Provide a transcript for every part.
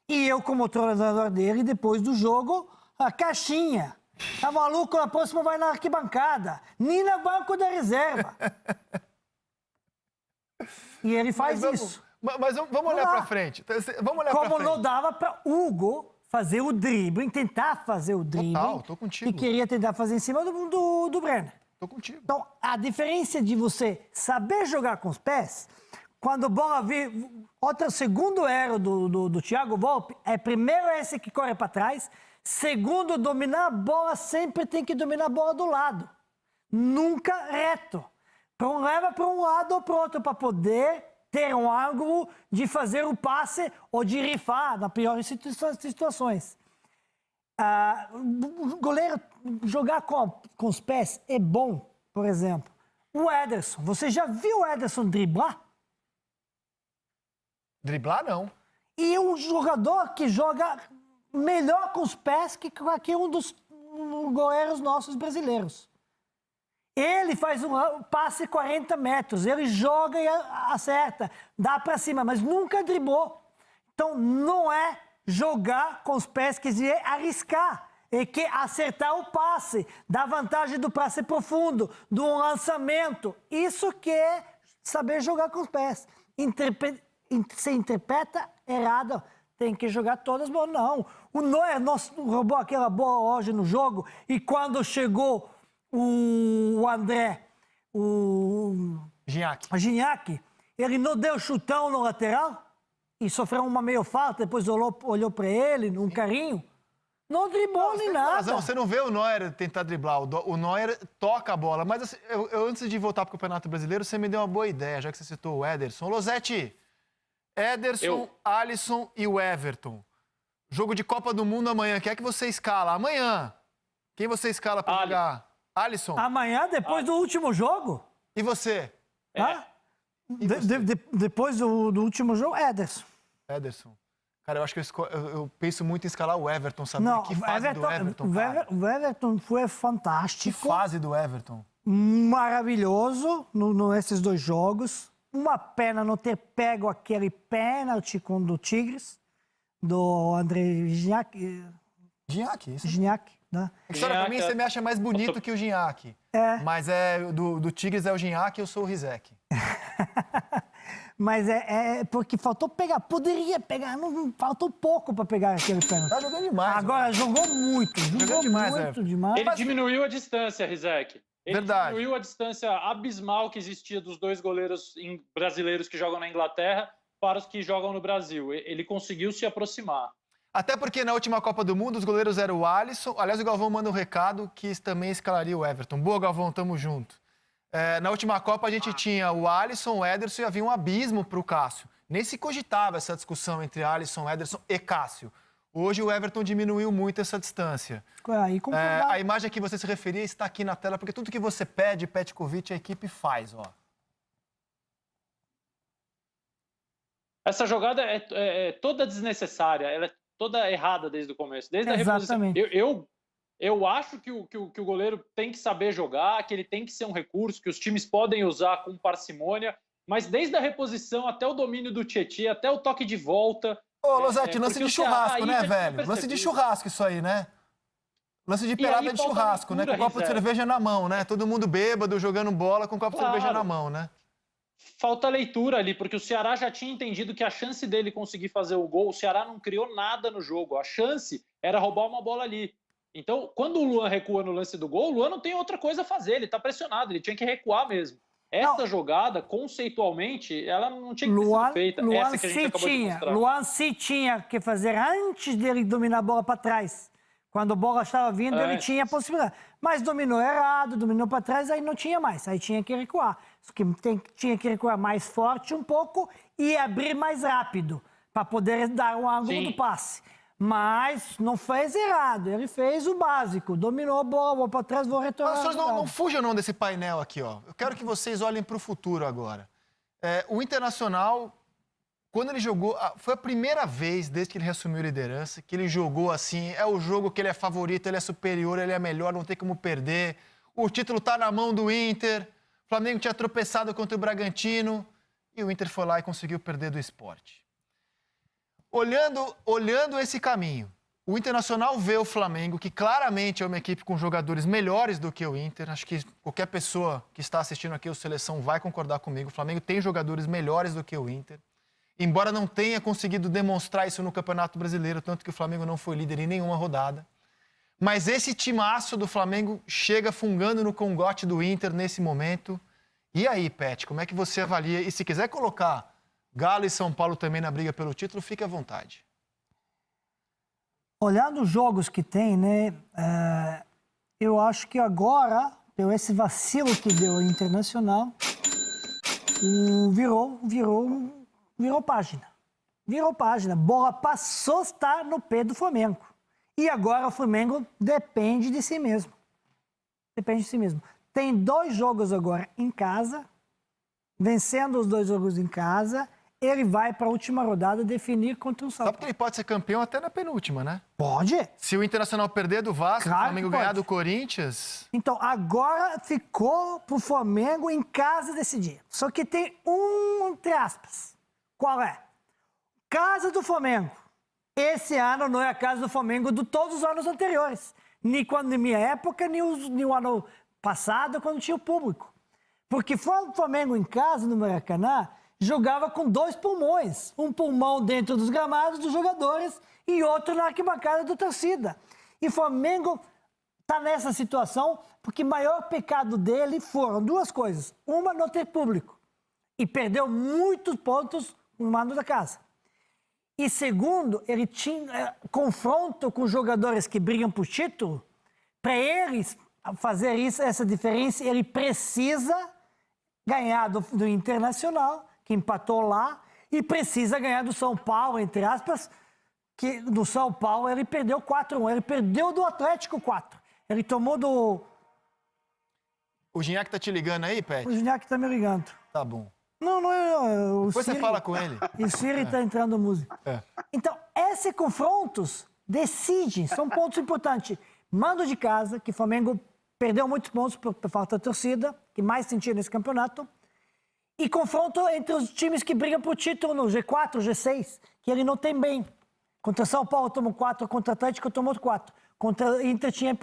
E eu, como treinador dele, depois do jogo, a caixinha. Tá maluco? Na próxima vai na arquibancada. Nem no banco da reserva. E ele faz isso. Mas vamos olhar para frente. Vamos olhar Como pra frente. não dava para Hugo fazer o drible, tentar fazer o drible. Total, tô contigo. E queria tentar fazer em cima do Brenner. Tô contigo. Então, a diferença de você saber jogar com os pés, quando a bola vem... Outro segundo erro do Thiago Volpi é primeiro esse que corre para trás, segundo, dominar a bola, sempre tem que dominar a bola do lado. Nunca reto. Leva para um lado ou para o outro para poder ter um ângulo de fazer o passe ou de rifar, nas piores situações. O goleiro jogar com os pés é bom, por exemplo. O Ederson, você já viu o Ederson driblar? Driblar, não. E um jogador que joga melhor com os pés que qualquer um dos goleiros nossos brasileiros. Ele faz um passe 40 metros, ele joga e acerta, dá para cima, mas nunca driblou. Então, não é jogar com os pés, quer dizer, arriscar. É que acertar o passe, dar vantagem do passe profundo, do lançamento. Isso que é saber jogar com os pés. Se interpreta errado, tem que jogar todas as bolas. Não. O Neuer roubou aquela bola hoje no jogo e quando chegou o André, o Gignac, ele não deu chutão no lateral e sofreu uma meio falta, depois olhou para ele num carinho. Não driblou nem nada. Razão, você não vê o Neuer tentar driblar, o Neuer toca a bola. Mas assim, eu antes de voltar para o Campeonato Brasileiro, você me deu uma boa ideia, já que você citou o Ederson. Losetti, Ederson, Alisson e o Everton. Jogo de Copa do Mundo amanhã. Quem é que você escala? Amanhã. Quem você escala para jogar? Alisson. Amanhã, depois do último jogo? E você? Depois do último jogo, Ederson. Ederson. Cara, eu acho que eu penso muito em escalar o Everton, sabe? Não, que fase do Everton, cara? O Everton foi fantástico. Que fase do Everton? Maravilhoso nesses dois jogos. Uma pena não ter pego aquele pênalti do Tigres, do André Gignac. Gignac, né? História, pra mim, você me acha mais bonito que o Gignac. Mas do Tigres é o Gignac e eu sou o Rizek. Mas porque faltou pegar, poderia pegar, não faltou pouco para pegar aquele pênalti. Tá jogando demais. Agora, jogou muito, demais. Ele diminuiu a distância, Rizek. Ele Verdade. diminuiu a distância abismal que existia dos dois goleiros brasileiros que jogam na Inglaterra para os que jogam no Brasil. Ele conseguiu se aproximar. Até porque na última Copa do Mundo os goleiros eram o Alisson. Aliás, o Galvão manda um recado que também escalaria o Everton. Boa, Galvão, tamo junto. Na última Copa a gente tinha o Alisson, o Ederson e havia um abismo para o Cássio. Nem se cogitava essa discussão entre Alisson, Ederson e Cássio. Hoje o Everton diminuiu muito essa distância. A imagem a que você se referia está aqui na tela, porque tudo que você pede, Petkovic, a equipe faz, ó. Essa jogada é toda desnecessária, ela é toda errada desde o começo. Desde a reposição. Eu acho que o goleiro tem que saber jogar, que ele tem que ser um recurso, que os times podem usar com parcimônia, mas desde a reposição até o domínio do Tietchan, até o toque de volta... Ô, Losetti, lance de churrasco, né, velho? Lance de churrasco isso aí, né? Lance de pelada de churrasco, né? Com um copo de cerveja na mão, né? Todo mundo bêbado, jogando bola com um copo de cerveja na mão, né? Falta leitura ali, porque o Ceará já tinha entendido que a chance dele conseguir fazer o gol, o Ceará não criou nada no jogo. A chance era roubar uma bola ali. Então, quando o Luan recua no lance do gol, o Luan não tem outra coisa a fazer, ele tá pressionado, ele tinha que recuar mesmo. Essa jogada, conceitualmente, ela não tinha que ter sido feita. Essa que a gente acabou de mostrar. Luan se tinha que fazer antes dele dominar a bola para trás. Quando a bola estava vindo, ele tinha a possibilidade. Mas dominou errado, dominou para trás, aí não tinha mais. Aí tinha que recuar. Tinha que recuar mais forte um pouco e abrir mais rápido para poder dar o ângulo do passe. Mas não fez errado, ele fez o básico, dominou a bola, vou para trás, vou retornar. Mas não fujam não desse painel aqui, ó. Eu quero que vocês olhem para o futuro agora. O Internacional, quando ele jogou, foi a primeira vez desde que ele reassumiu a liderança, que ele jogou assim, é o jogo que ele é favorito, ele é superior, ele é melhor, não tem como perder. O título tá na mão do Inter, o Flamengo tinha tropeçado contra o Bragantino e o Inter foi lá e conseguiu perder do Sport. Olhando esse caminho, o Internacional vê o Flamengo, que claramente é uma equipe com jogadores melhores do que o Inter. Acho que qualquer pessoa que está assistindo aqui o Seleção vai concordar comigo. O Flamengo tem jogadores melhores do que o Inter. Embora não tenha conseguido demonstrar isso no Campeonato Brasileiro, tanto que o Flamengo não foi líder em nenhuma rodada. Mas esse timaço do Flamengo chega fungando no cangote do Inter nesse momento. E aí, Pet, como é que você avalia? E se quiser colocar Galo e São Paulo também na briga pelo título, fique à vontade. Olhando os jogos que tem, né? Eu acho que agora, pelo esse vacilo que deu o Internacional, virou página. Virou página. Bola passou a estar no pé do Flamengo. E agora o Flamengo depende de si mesmo. Depende de si mesmo. Tem 2 jogos agora em casa. Vencendo os 2 jogos em casa, ele vai para a última rodada definir contra o São Paulo. Sabe que ele pode ser campeão até na penúltima, né? Pode. Se o Internacional perder do Vasco, Claro o Flamengo que ganhar pode. do Corinthians... Então, agora ficou pro Flamengo em casa decidir. Só que tem entre aspas. Qual é? Casa do Flamengo. Esse ano não é a casa do Flamengo de todos os anos anteriores. Nem quando na minha época, nem o ano passado, quando tinha o público. Porque o Flamengo em casa, no Maracanã, jogava com 2 pulmões. Um pulmão dentro dos gramados dos jogadores e outro na arquibancada da torcida. E o Flamengo está nessa situação porque o maior pecado dele foram 2 coisas. Uma, não ter público. E perdeu muitos pontos no mando da casa. E segundo, ele tinha confronto com jogadores que brigam por título. Para eles fazer essa diferença, ele precisa ganhar do Internacional, que empatou lá, e precisa ganhar do São Paulo, entre aspas, que do São Paulo ele perdeu 4-1. Ele perdeu do Atlético 4. Ele tomou do... O Gignac tá te ligando aí, Pet? O Gignac tá me ligando. Tá bom. Não é... O Depois Siri, você fala com ele. E o Siri tá entrando música. Então, esses confrontos decidem, são pontos importantes. Mando de casa, que o Flamengo perdeu muitos pontos por falta de torcida, que mais sentia nesse campeonato. E confronto entre os times que brigam por título no G4, G6, que ele não tem bem. Contra São Paulo tomou 4, contra Atlético tomou 4. Contra Inter tinha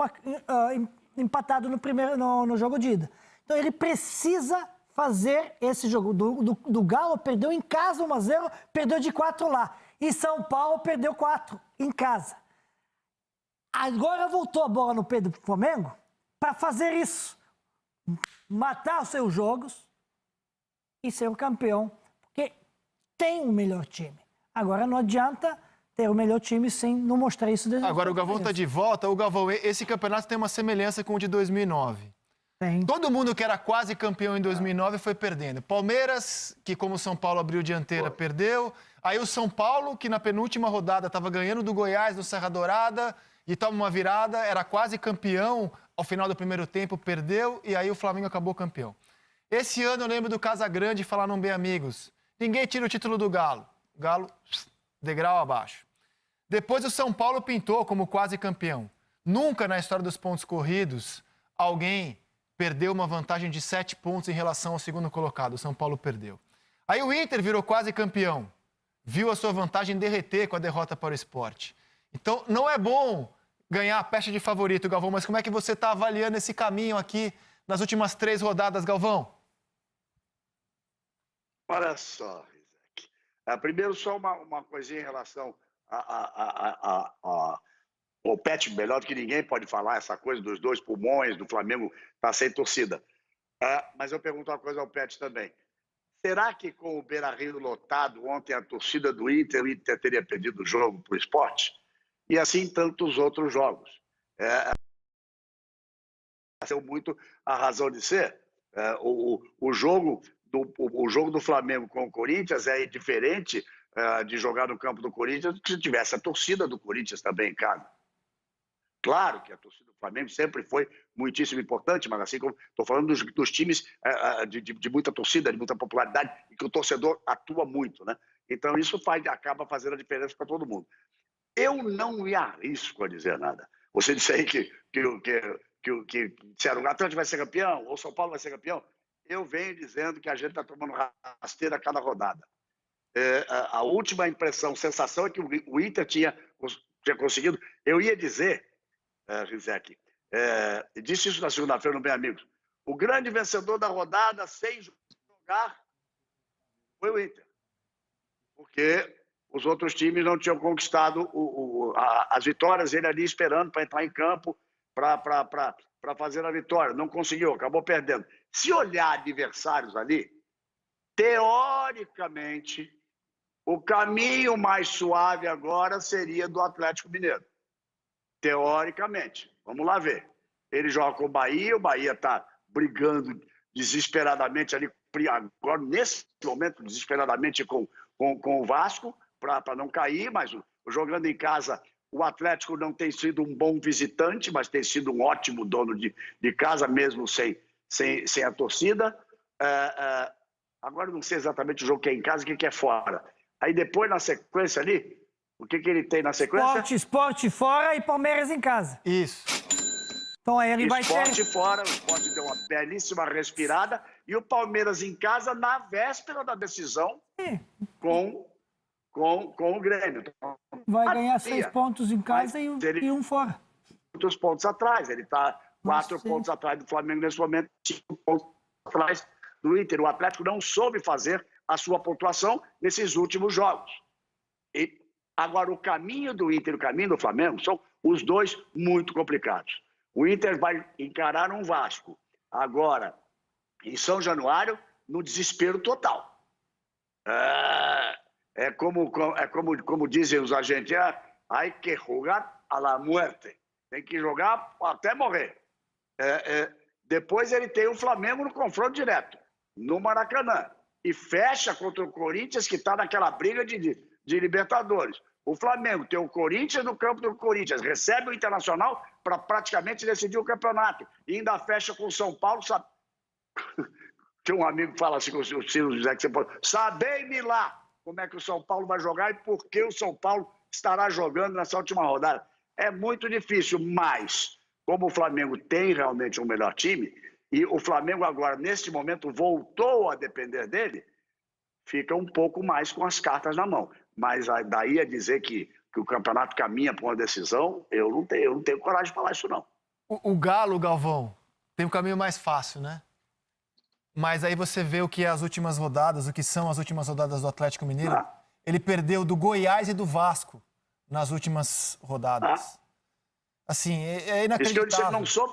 empatado no jogo de ida. Então ele precisa fazer esse jogo. Do Galo perdeu em casa 1-0, perdeu de 4 lá. E São Paulo perdeu 4 em casa. Agora voltou a bola no pé do Flamengo para fazer isso. Matar os seus jogos e ser o campeão. Porque tem o melhor time. Agora não adianta ter o melhor time sem não mostrar isso. Agora o Galvão tá de volta. O Galvão, esse campeonato tem uma semelhança com o de 2009. Tem. Todo mundo que era quase campeão em 2009 foi perdendo. Palmeiras, que como o São Paulo abriu dianteira, perdeu. Aí o São Paulo, que na penúltima rodada estava ganhando do Goiás, do Serra Dourada, e toma uma virada, era quase campeão ao final do primeiro tempo, perdeu, e aí o Flamengo acabou campeão. Esse ano eu lembro do Casagrande falar num Bem Amigos. Ninguém tira o título do Galo. O Galo, degrau abaixo. Depois o São Paulo pintou como quase campeão. Nunca na história dos pontos corridos alguém perdeu uma vantagem de 7 pontos em relação ao segundo colocado. O São Paulo perdeu. Aí o Inter virou quase campeão. Viu a sua vantagem derreter com a derrota para o Sport. Então, não é bom ganhar a pecha de favorito, Galvão, mas como é que você está avaliando esse caminho aqui nas últimas 3 rodadas, Galvão? Olha só, Isaac. Primeiro, só uma coisinha em relação o Pet, melhor do que ninguém pode falar essa coisa dos 2 pulmões, do Flamengo tá sem torcida. Mas eu pergunto uma coisa ao Pet também. Será que com o Beira-Rio lotado ontem a torcida do Inter, o Inter teria perdido o jogo para o Sport? E assim tantos outros jogos. Essa é muito a razão de ser. O jogo do Flamengo com o Corinthians é diferente de jogar no campo do Corinthians se tivesse a torcida do Corinthians também em casa. Claro que a torcida do Flamengo sempre foi muitíssimo importante, mas assim como estou falando dos times de muita torcida, de muita popularidade, e que o torcedor atua muito, né? Então isso acaba fazendo a diferença para todo mundo. Eu não me arrisco a dizer nada. Você disse aí que disseram, o Atlético vai ser campeão, ou o São Paulo vai ser campeão. Eu venho dizendo que a gente está tomando rasteira a cada rodada. A última impressão, sensação é que o Inter tinha conseguido. Eu ia dizer, Rizek, disse isso na segunda-feira no Bem Amigos, o grande vencedor da rodada sem jogar foi o Inter. Porque os outros times não tinham conquistado as vitórias, ele ali esperando para entrar em campo, para fazer a vitória. Não conseguiu, acabou perdendo. Se olhar adversários ali, teoricamente, o caminho mais suave agora seria do Atlético Mineiro. Teoricamente. Vamos lá ver. Ele joga com o Bahia está brigando desesperadamente ali, agora nesse momento, desesperadamente com o Vasco, para não cair, mas jogando em casa, o Atlético não tem sido um bom visitante, mas tem sido um ótimo dono de casa, mesmo sem a torcida. Agora não sei exatamente o jogo que é em casa e o que é fora. Aí depois, na sequência ali, o que ele tem na sequência? Sport fora e Palmeiras em casa. Isso. Então aí ele vai ter... Sport fora, o Sport deu uma belíssima respirada e o Palmeiras em casa na véspera da decisão com o Grêmio. Então, vai ganhar 6 pontos em casa e um fora. Muitos pontos atrás. Ele está 4 pontos atrás do Flamengo nesse momento, 5 pontos atrás do Inter. O Atlético não soube fazer a sua pontuação nesses últimos jogos. E agora, o caminho do Inter e o caminho do Flamengo são os dois muito complicados. O Inter vai encarar um Vasco agora em São Januário no desespero total. Como dizem os argentinos, hay que jugar a la muerte. Tem que jogar até morrer. Depois ele tem o Flamengo no confronto direto, no Maracanã. E fecha contra o Corinthians, que está naquela briga de Libertadores. O Flamengo tem o Corinthians no campo do Corinthians, recebe o Internacional para praticamente decidir o campeonato. E ainda fecha com o São Paulo. Tem um amigo que fala assim com o Ciro José, que você pode... Sabei-me lá como é que o São Paulo vai jogar e por que o São Paulo estará jogando nessa última rodada. É muito difícil, mas como o Flamengo tem realmente um melhor time, e o Flamengo agora, neste momento, voltou a depender dele, fica um pouco mais com as cartas na mão. Mas daí a dizer que o campeonato caminha para uma decisão, eu não tenho coragem de falar isso, não. O Galo, Galvão, tem um caminho mais fácil, né? Mas aí você vê o que são as últimas rodadas do Atlético Mineiro. Ele perdeu do Goiás e do Vasco nas últimas rodadas. Assim, é inacreditável. Isso que eu disse, ele não soube